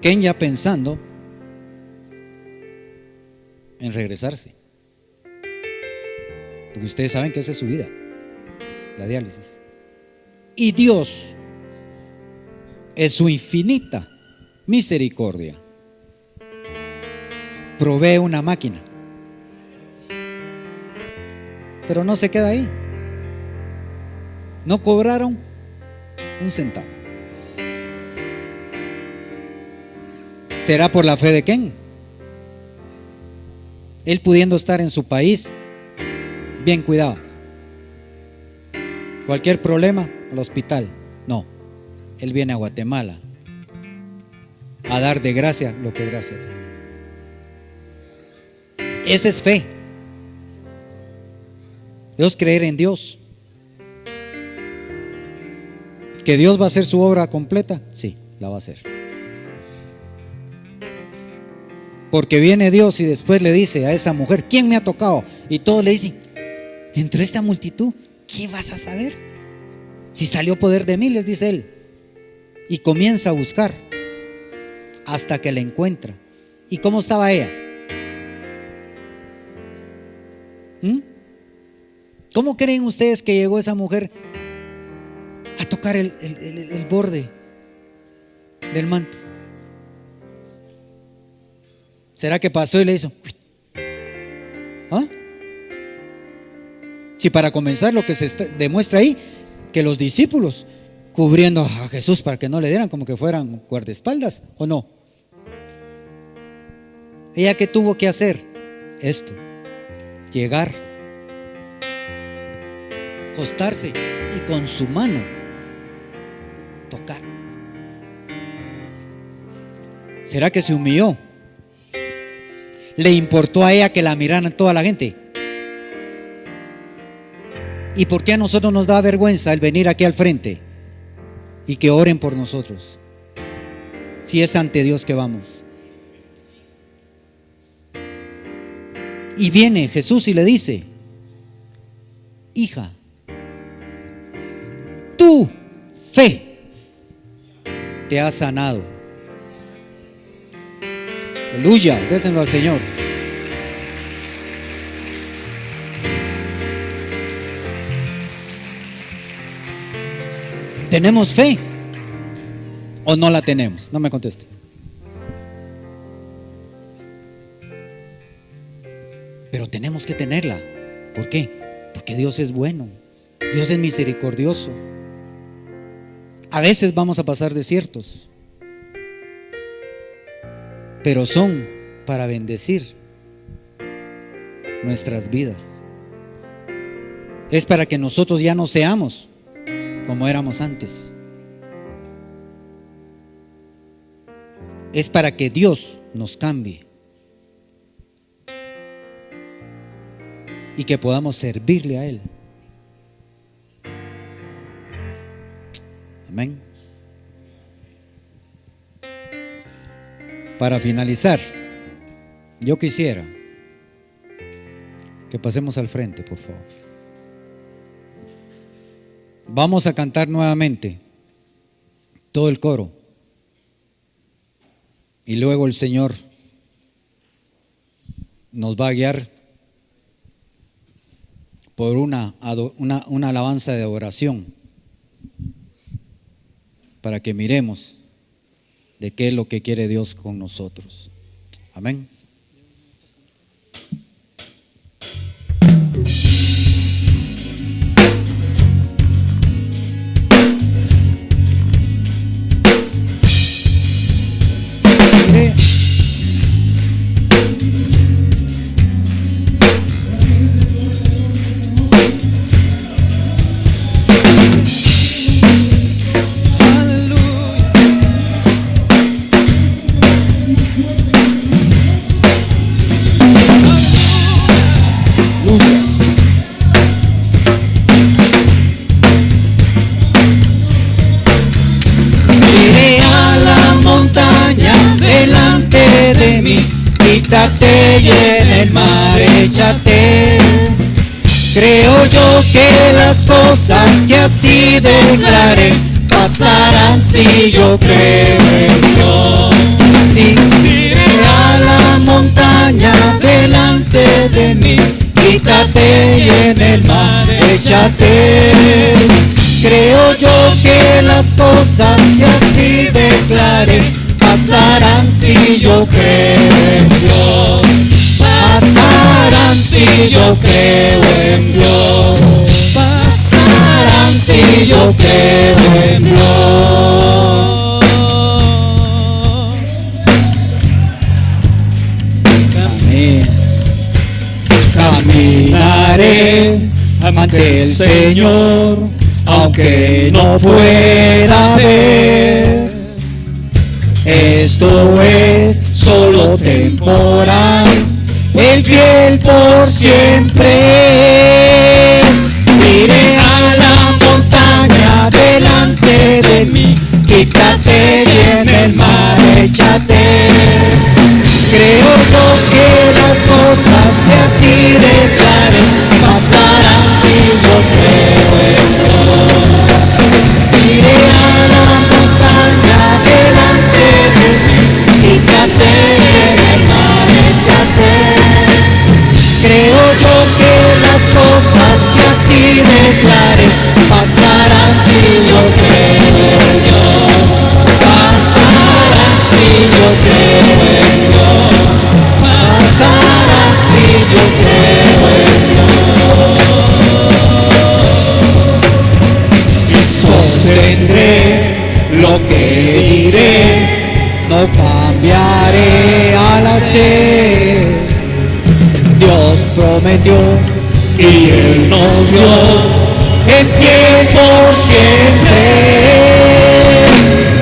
Speaker 1: Ken ya pensando en regresarse, porque ustedes saben que esa es su vida, la diálisis. Y Dios, en su infinita misericordia, provee una máquina. Pero no se queda ahí. No cobraron un centavo. ¿Será por la fe de Ken? Él pudiendo estar en su país bien cuidado. Cualquier problema, al hospital. No, él viene a Guatemala a dar de gracia lo que gracia es. Esa es fe. Dios, creer en Dios. ¿Que Dios va a hacer su obra completa? Sí, la va a hacer. Porque viene Dios y después le dice a esa mujer: ¿quién me ha tocado? Y todos le dicen: entre esta multitud, ¿qué vas a saber? Si salió poder de mí, les dice él. Y comienza a buscar hasta que la encuentra. ¿Y cómo estaba ella? ¿Cómo creen ustedes que llegó esa mujer a tocar el borde del manto? ¿Será que pasó y le hizo? ¿Ah? Si para comenzar lo que se demuestra ahí, que los discípulos cubriendo a Jesús para que no le dieran, como que fueran guardaespaldas, ¿o no? ¿Ella qué tuvo que hacer? Esto: llegar, acostarse y con su mano tocar. ¿Será que se humilló? ¿Le importó a ella que la miraran toda la gente? ¿Y por qué a nosotros nos da vergüenza el venir aquí al frente y que oren por nosotros, si es ante Dios que vamos? Y viene Jesús y le dice: hija, tu fe te ha sanado. Aleluya, déselo al Señor. ¿Tenemos fe o no la tenemos? No me conteste. Pero tenemos que tenerla. ¿Por qué? Porque Dios es bueno. Dios es misericordioso. A veces vamos a pasar desiertos, pero son para bendecir nuestras vidas. Es para que nosotros ya no seamos como éramos antes. Es para que Dios nos cambie y que podamos servirle a Él. Amén. Para finalizar, yo quisiera que pasemos al frente, por favor. Vamos a cantar nuevamente todo el coro y luego el Señor nos va a guiar por una alabanza de adoración para que miremos de qué es lo que quiere Dios con nosotros. Amén. Quítate y en el mar échate. Creo yo que las cosas que así declaré pasarán si yo creo en Dios. Si diré a la montaña delante de mí, quítate y en el mar échate. Creo yo que las cosas que así declaré pasarán si yo creo en Dios. Pasarán si yo creo en Dios. Pasarán si yo creo en Dios. Caminaré ante el Señor, aunque no pueda ver. Esto es solo temporal, el fiel por siempre. Iré a la montaña delante de mí, quítate y en el mar échate. Creo yo que las cosas que así declaré pasarán si yo creo en Dios. Iré a la montaña delante de mí, quítate y en el mar échate. Creo yo que las cosas que así declaré pasarán si yo creo en Dios. Pasarán si yo creo en Dios. Pasarán si yo creo en Dios. Y sostendré lo que diré, no cambiaré al hacer. Dios prometió y Él nos dio el 100%.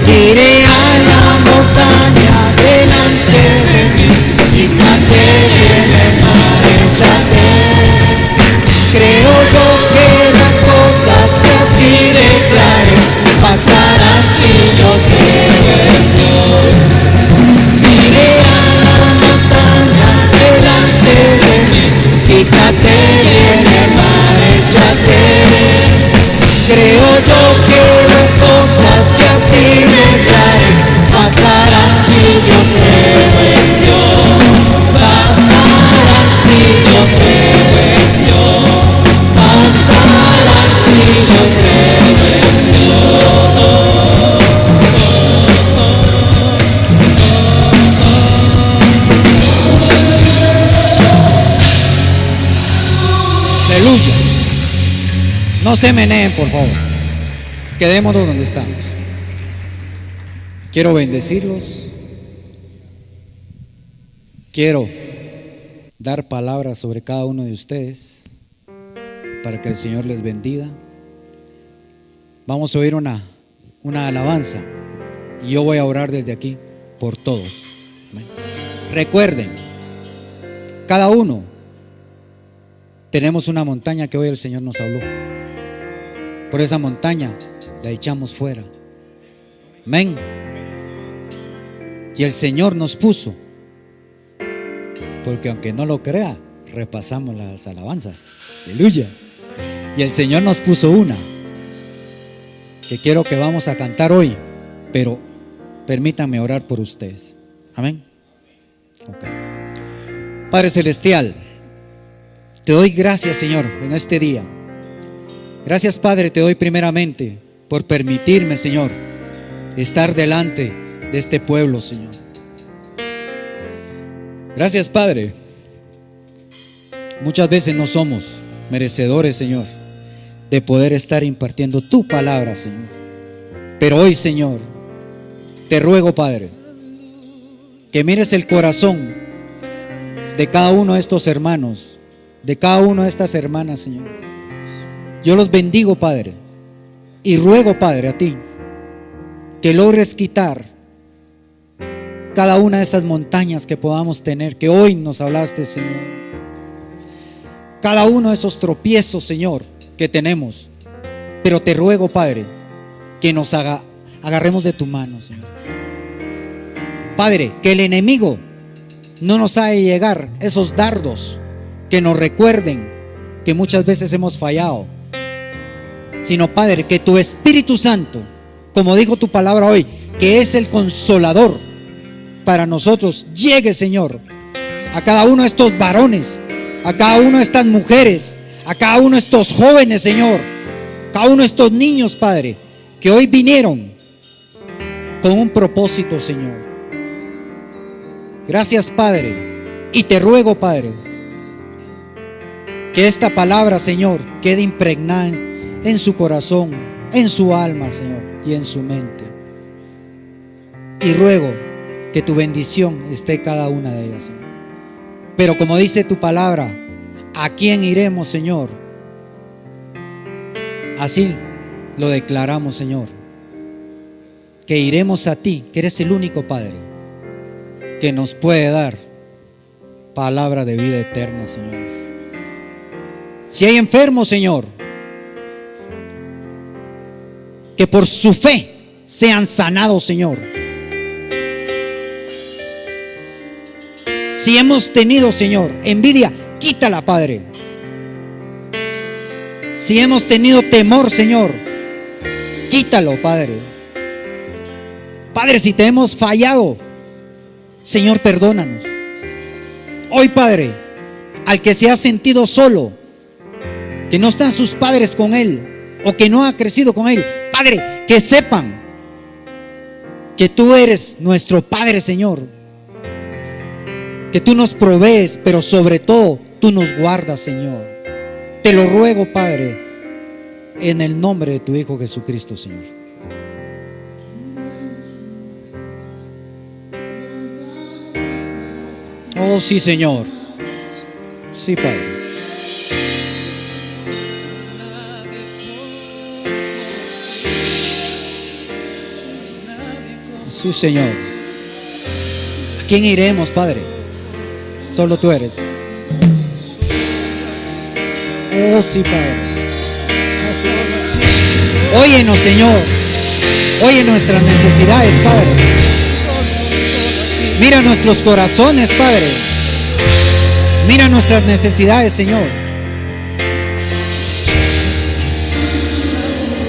Speaker 1: Iré a la montaña delante de mí, quítate y en el mar échate. Creo yo que las cosas que así declaré pasarán si yo creo en Dios. Iré a la montaña delante de mí, quítate y en el mar échate. Creo yo No se meneen, por favor. Quedémonos donde estamos. Quiero bendecirlos. Quiero dar palabras sobre cada uno de ustedes para que el Señor les bendiga. Vamos a oír una alabanza y yo voy a orar desde aquí por todos. Recuerden, cada uno tenemos una montaña que hoy el Señor nos habló. Por esa montaña la echamos fuera. Amén. Y el Señor nos puso, porque aunque no lo crea, repasamos las alabanzas. Aleluya. Y el Señor nos puso una que quiero que vamos a cantar hoy, pero permítanme orar por ustedes. Amén. Okay. Padre Celestial, te doy gracias, Señor, en este día. Gracias, Padre, te doy primeramente por permitirme, Señor, estar delante de este pueblo, Señor. Gracias, Padre. Muchas veces no somos merecedores, Señor, de poder estar impartiendo tu palabra, Señor. Pero hoy, Señor, te ruego, Padre, que mires el corazón de cada uno de estos hermanos, de cada una de estas hermanas, Señor. Yo los bendigo, Padre, y ruego, Padre, a ti, que logres quitar cada una de estas montañas que podamos tener, que hoy nos hablaste, Señor. Cada uno de esos tropiezos, Señor, que tenemos. Pero te ruego, Padre, que nos agarremos de tu mano, Señor. Padre, que el enemigo no nos haga llegar esos dardos que nos recuerden que muchas veces hemos fallado, sino, Padre, que tu Espíritu Santo, como dijo tu palabra hoy, que es el consolador para nosotros, llegue, Señor, a cada uno de estos varones, a cada una de estas mujeres, a cada uno de estos jóvenes, Señor, cada uno de estos niños, Padre, que hoy vinieron con un propósito, Señor. Gracias, Padre, y te ruego, Padre, que esta palabra, Señor, quede impregnada en su corazón, en su alma, Señor, y en su mente. Y ruego que tu bendición esté cada una de ellas, Señor. Pero como dice tu palabra, ¿a quién iremos, Señor? Así lo declaramos, Señor, que iremos a ti, que eres el único, Padre, que nos puede dar palabra de vida eterna, Señor. Si hay enfermos, Señor, que por su fe sean sanados, Señor. Si hemos tenido, Señor, envidia, quítala, Padre. Si hemos tenido temor, Señor, quítalo, Padre. Padre, si te hemos fallado, Señor, perdónanos. Hoy, Padre, al que se ha sentido solo, que no están sus padres con él, o que no ha crecido con él, Padre, que sepan que tú eres nuestro Padre, Señor, que tú nos provees, pero sobre todo tú nos guardas, Señor. Te lo ruego, Padre, en el nombre de tu Hijo Jesucristo, Señor. Oh, sí, Señor. Sí, Padre. Sí, Señor. ¿A quién iremos, Padre? Solo tú eres. Oh, sí, Padre. Óyenos, Señor. Oye nuestras necesidades, Padre. Mira nuestros corazones, Padre. Mira nuestras necesidades, Señor.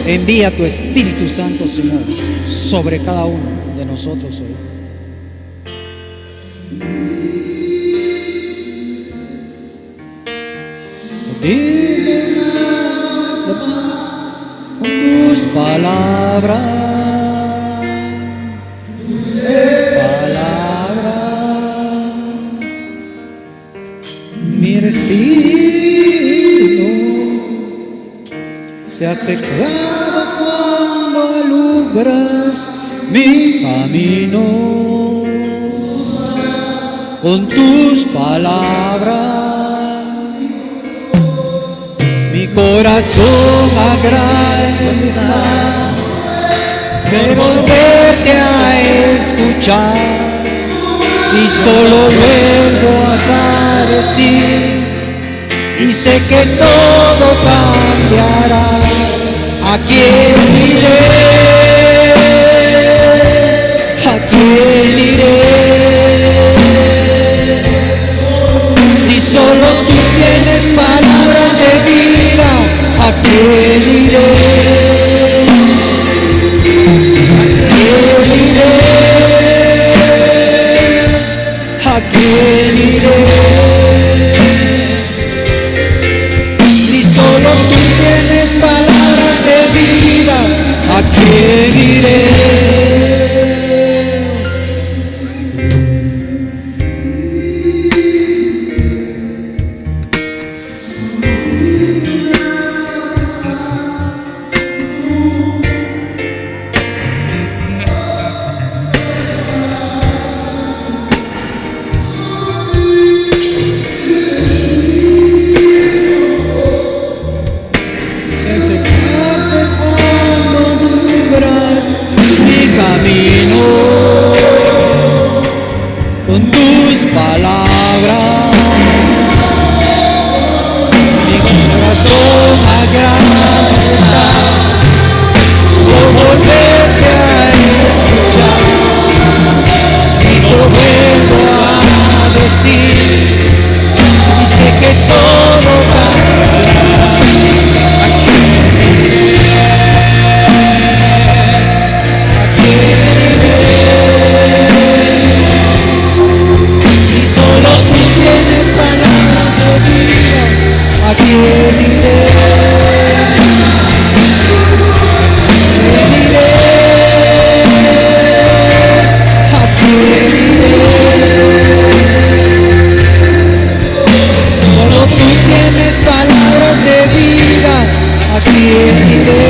Speaker 1: Envía tu Espíritu Santo, Señor, sobre cada uno de nosotros hoy. Dime nada más con tus palabras. Mi respiro se teclado cuando alumbras mi camino con tus palabras. Mi corazón agradece de volverte a escuchar y solo vuelvo a decir y sé que todo cambiará. ¿A quién iré? ¿A quién iré? Si solo tú tienes palabras de vida, ¿a quién iré? ¿A quién iré? Si solo tú tienes palabras de vida, ¿a quién iré? Con tus palabras, mi corazón agradece por volverte a escuchar. Si lo vuelvo a decir, y sé que todo cambiará. ¿A quién iré? ¿A quién iré? Solo tú tienes palabras de vida. ¿A quién iré?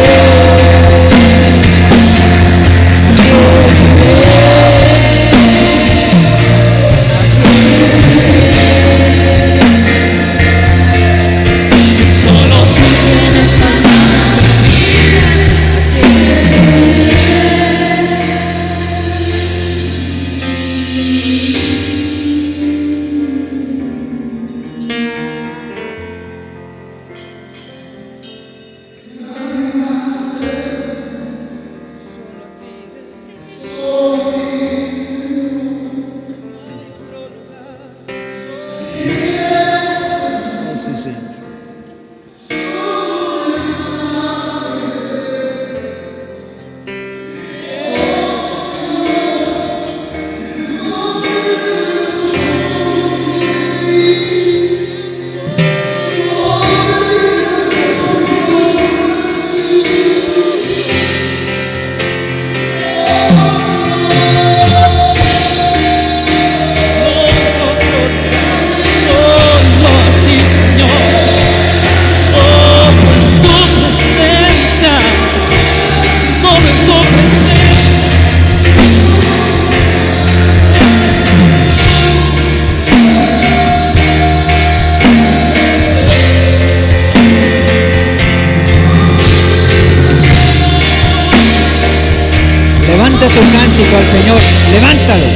Speaker 1: Levanta tu cántico al Señor, levántalo.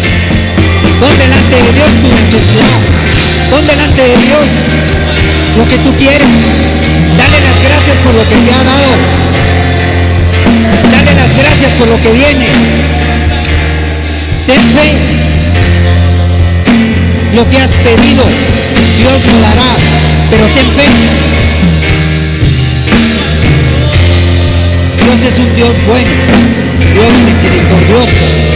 Speaker 1: Pon delante de Dios tu necesidad. Pon delante de Dios lo que tú quieres. Dale las gracias por lo que te ha dado. Dale las gracias por lo que viene. Ten fe. Lo que has pedido, Dios lo dará, pero ten fe. Dios es un Dios bueno, Dios misericordioso.